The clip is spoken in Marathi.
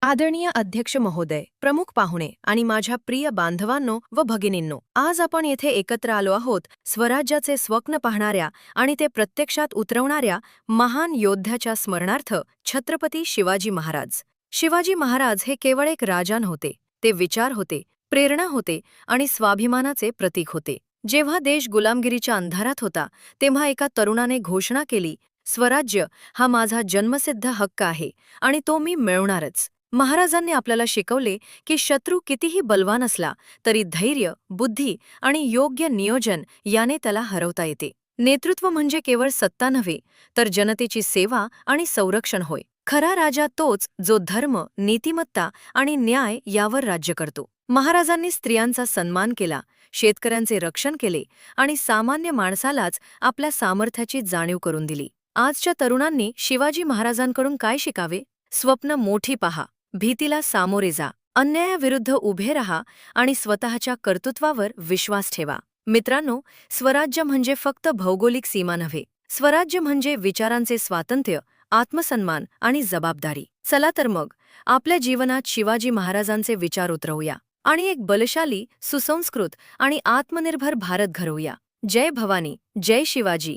आदरणीय अध्यक्ष महोदय, प्रमुख पाहुणे आणि माझ्या प्रिय बांधवांनो व भगिनींनो, आज आपण येथे एकत्र आलो आहोत स्वराज्याचे स्वप्न पाहणाऱ्या आणि ते प्रत्यक्षात उतरवणाऱ्या महान योद्ध्याच्या स्मरणार्थ छत्रपती शिवाजी महाराज. शिवाजी महाराज हे केवळ एक राजा नव्हते, ते विचार होते, प्रेरणा होते आणि स्वाभिमानाचे प्रतीक होते. जेव्हा देश गुलामगिरीच्या अंधारात होता, तेव्हा एका तरुणाने घोषणा केली, स्वराज्य हा माझा जन्मसिद्ध हक्क आहे आणि तो मी मिळवणारच. महाराजांनी आपल्याला शिकवले की शत्रू कितीही बलवान असला तरी धैर्य, बुद्धी आणि योग्य नियोजन याने त्याला हरवता येते. नेतृत्व म्हणजे केवळ सत्ता नव्हे, तर जनतेची सेवा आणि संरक्षण होय. खरा राजा तोच जो धर्म, नीतिमत्ता आणि न्याय यावर राज्य करतो. महाराजांनी स्त्रियांचा सन्मान केला, शेतकऱ्यांचे रक्षण केले आणि सामान्य माणसालाच आपल्या सामर्थ्याची जाणीव करून दिली. आजच्या तरुणांनी शिवाजी महाराजांकडून काय शिकावे? स्वप्न मोठी पहा, भीतीला सामोरे जा, अन्यायाविरुद्ध उभे रहा आणि स्वतःच्या कर्तृत्वावर विश्वास ठेवा. मित्रांनो, स्वराज्य म्हणजे फक्त भौगोलिक सीमा नव्हे. स्वराज्य म्हणजे विचारांचे स्वातंत्र्य, आत्मसन्मान आणि जबाबदारी. चला तर मग आपल्या जीवनात शिवाजी महाराजांचे विचार उतरवूया आणि एक बलशाली, सुसंस्कृत आणि आत्मनिर्भर भारत घडवूया. जय भवानी, जय शिवाजी.